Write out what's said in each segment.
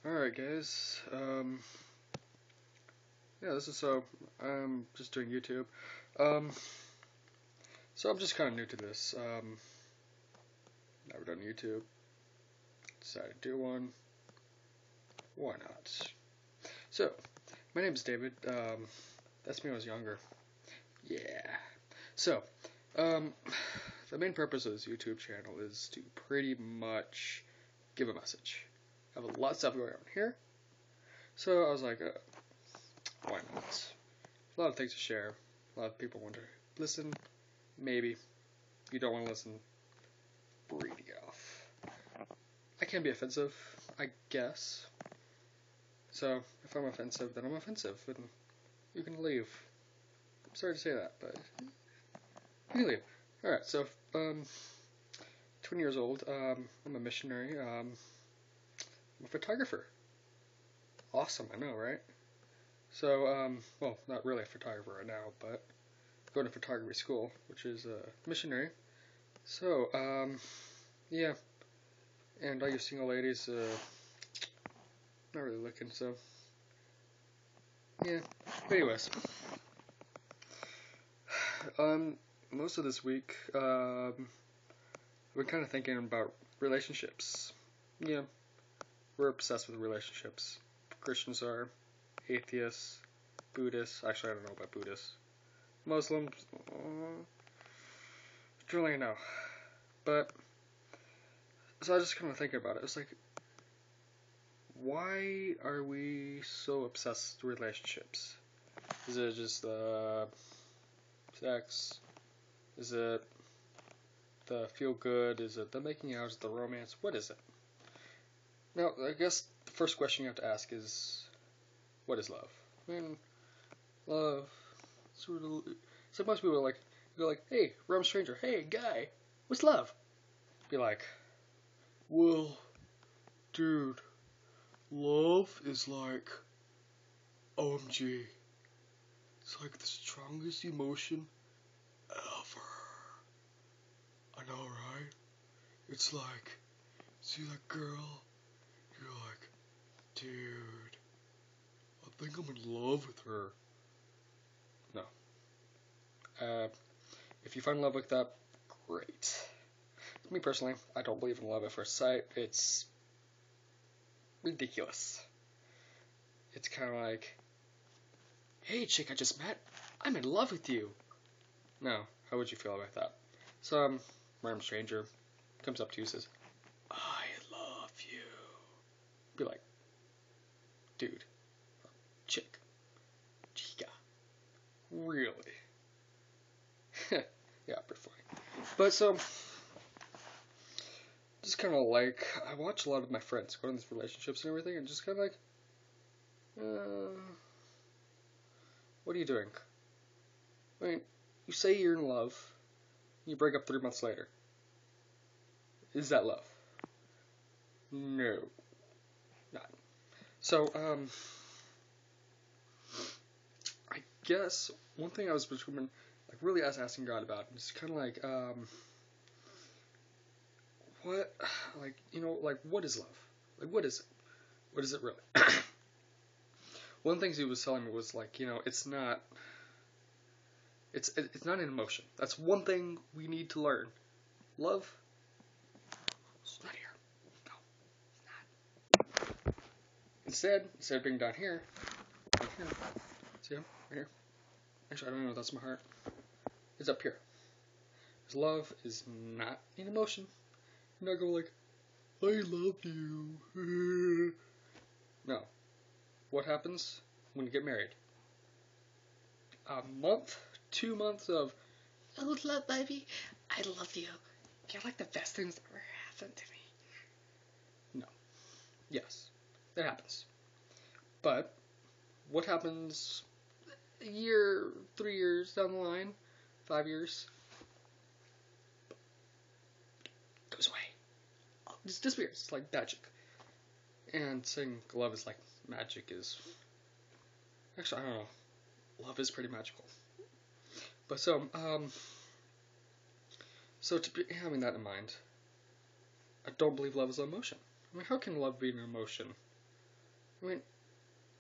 Alright guys, yeah, I'm just doing YouTube. Um, so I'm just kind of new to this. Never done YouTube. Decided to do one. Why not? So, my name is David. That's me when I was younger. Yeah. So, um, the main purpose of this YouTube channel is to pretty much give a message. I have a lot of stuff going on here. So I was like, why not? A lot of things to share. A lot of people want to listen. Maybe. If you don't want to listen, read off. I can be offensive, I guess. So, if I'm offensive, then I'm offensive, and you can leave. I'm sorry to say that, but you can leave. Alright, so, 20 years old, I'm a missionary, I'm a photographer. Awesome, I know, right? So, well, not really a photographer right now, but going to photography school, which is a missionary. So, yeah, and all you single ladies, not really looking, so, yeah. But anyways, most of this week, I've been kind of thinking about relationships. Yeah, we're obsessed with relationships. Christians are, atheists, Buddhists, actually I don't know about Buddhists. Muslims, truly no. But, so I was just kind of thinking about it. It's like, why are we so obsessed with relationships? Is it just the sex? Is it the feel good? Is it the making out? Is it the romance? What is it? Now, I guess the first question you have to ask is, what is love? I mean, love, sort of. So most people are like, go like, hey, random stranger, hey, guy, what's love? Be like, well, dude, love is like, OMG. It's like the strongest emotion ever. I know, right? It's like, see that girl? You're like, dude, I think I'm in love with her. No. If you find love like that, great. Me personally, I don't believe in love at first sight. It's ridiculous. It's kind of like, hey chick I just met, I'm in love with you. No, how would you feel about that? Some random stranger comes up to you and says, I love you. Be like, dude, chick, chica, really? Yeah, pretty funny. But so, just kind of like, I watch a lot of my friends go in these relationships and everything, and just kind of like, what are you doing? I mean, you say you're in love, you break up 3 months later. Is that love? No. Not. So, I guess one thing I was between, like, really asking God about is kind of like, what, like, like, what is love? Like, what is it? What is it really? One of the things he was telling me was like, it's not an emotion. That's one thing we need to learn. Love, it's not here. No, it's not. Instead of being down here, see him right here. Actually, I don't know. That's my heart. It's up here. Because love is not an emotion. You're not going like, I love you. No. What happens when you get married? A month, 2 months of, oh, love, baby, I love you. You're like the best things that ever happened to me. No. Yes, that happens. But what happens a year, 3 years down the line, 5 years? Goes away. It just disappears. It's like magic. And saying love is like magic is, actually, I don't know. Love is pretty magical. But so to be having that in mind, I don't believe love is an emotion. I mean, how can love be an emotion? I mean,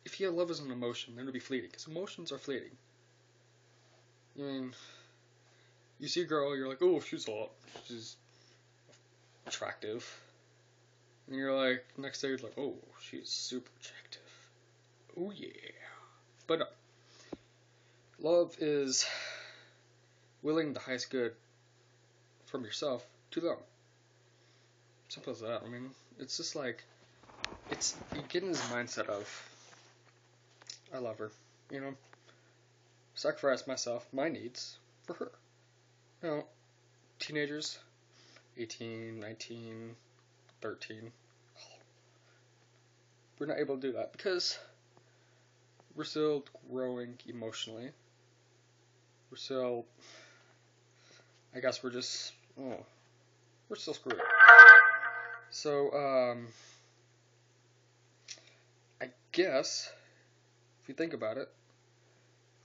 if you love is an emotion, then it'll be fleeting, because emotions are fleeting. I mean, you see a girl, you're like, oh, she's hot, she's attractive. And you're like, next day you're like, oh, she's super attractive. Oh yeah. But no. Love is willing the highest good from yourself to them. Simple as that. I mean, it's just like, you get in this mindset of, I love her, you know, sacrifice myself, my needs, for her. You know, teenagers, 18, 19, 13, we're not able to do that because we're still growing emotionally. We're still, I guess we're still screwed. So, I guess, if you think about it,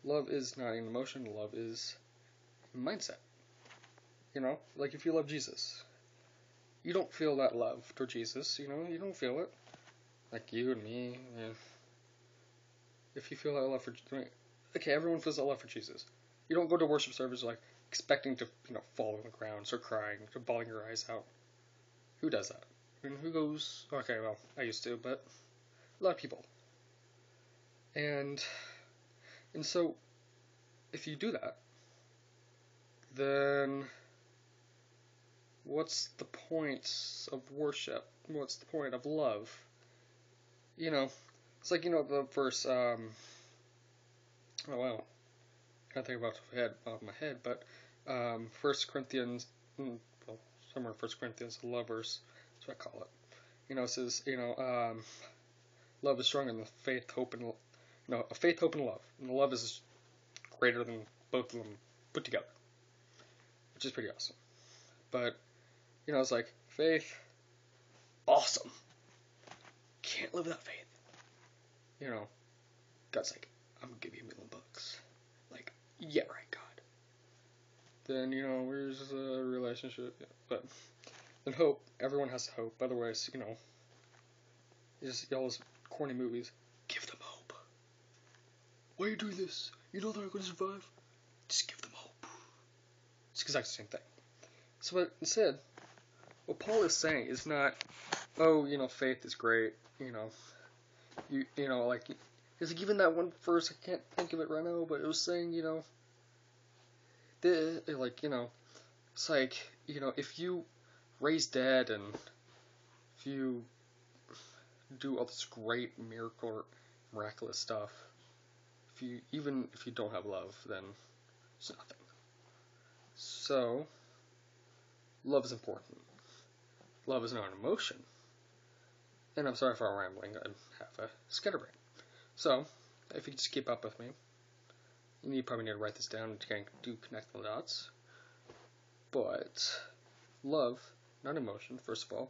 love is not an emotion, love is a mindset. You know, like if you love Jesus, you don't feel that love toward Jesus, you know, you don't feel it. Like you and me, if you feel that love for, okay, everyone feels that love for Jesus. You don't go to worship service like expecting to, fall on the ground, start crying, start bawling your eyes out. Who does that? I mean, who goes, okay, well, I used to, but a lot of people. And so, if you do that, then what's the point of worship? What's the point of love? It's like, the verse, oh wow, I can't think about it off my head, but 1 Corinthians, well, somewhere in 1 Corinthians, the love verse, that's what I call it. It says, love is stronger than faith, hope, and faith, hope, and love. And love is greater than both of them put together, which is pretty awesome. But, it's like, faith, awesome. Can't live without faith. God's like, I'm gonna give you $1 million. Like, yeah, right, God. Then, where's the relationship? Yeah. But, then hope, everyone has hope. Otherwise, just all those corny movies. Give them hope. Why are you doing this? You know they're not going to survive? Just give them hope. It's exactly the same thing. So, but instead, what Paul is saying is not, oh, faith is great, like, he's given that one verse, I can't think of it right now, but it was saying, it's like, if you raise dead and if you do all this great miracle or miraculous stuff, even if you don't have love, then it's nothing. So, love is important. Love is not an emotion. And I'm sorry if I'm rambling, I have a scatterbrain. So, if you just keep up with me, you probably need to write this down to connect the dots. But, love, not emotion, first of all,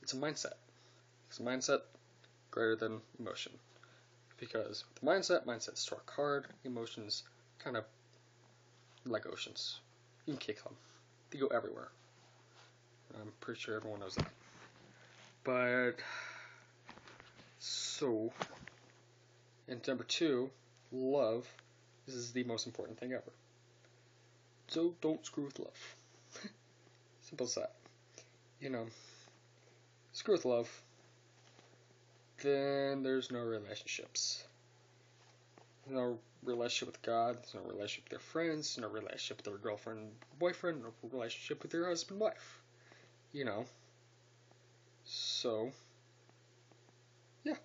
it's a mindset. It's a mindset greater than emotion. Because with the mindset's struck hard, emotions kind of like oceans. You can kick them. They go everywhere. I'm pretty sure everyone knows that. But, so, and number 2, love is the most important thing ever. So don't screw with love. Simple as that. Screw with love, then there's no relationships. No relationship with God, there's no relationship with your friends, no relationship with your girlfriend, boyfriend, no relationship with your husband, wife. So, yeah.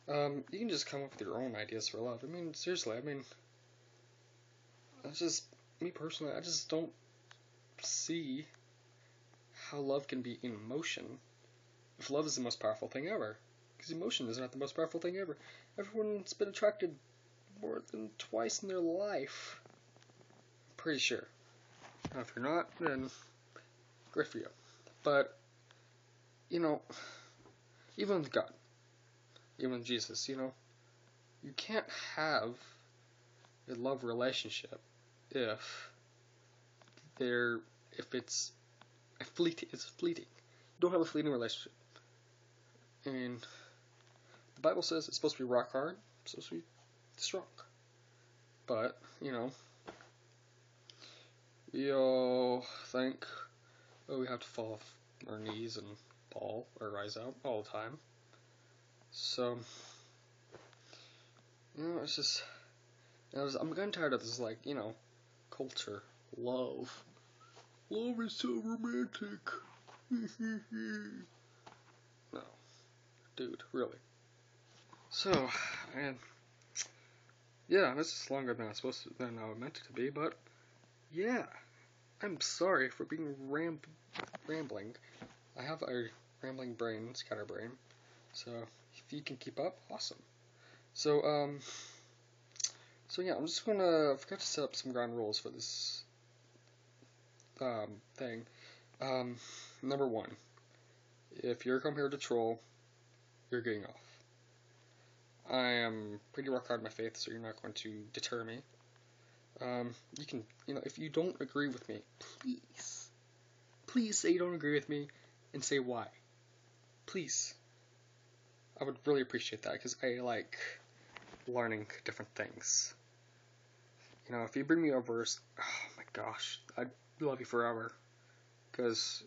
You can just come up with your own ideas for love. I mean, seriously, me personally, I just don't see how love can be in emotion if love is the most powerful thing ever. Because emotion is not the most powerful thing ever. Everyone's been attracted more than twice in their life. I'm pretty sure. Now, if you're not, then great for you. But, even with God, even with Jesus, you can't have a love relationship if it's fleeting. You don't have a fleeting relationship. I mean, The Bible says it's supposed to be rock hard, it's supposed to be strong. But, you know, we all think, oh, we have to fall off our knees and bawl or rise up all the time. So, you know, it's just, I'm getting tired of this, like, you know, culture, love. Love is so romantic. No, dude, really. So, and yeah, this is longer than I meant it to be, but yeah, I'm sorry for being rambling. I have a rambling brain, scatterbrain. So if you can keep up, awesome. So yeah, I'm just gonna forget to set up some ground rules for this thing. Number one, if you're come here to troll, you're getting off. I am pretty rock hard in my faith, so you're not going to deter me. You can, you know, if you don't agree with me, please say you don't agree with me and say why. Please. I would really appreciate that because I like learning different things. You know, if you bring me over, oh my gosh, I'd love you forever. Because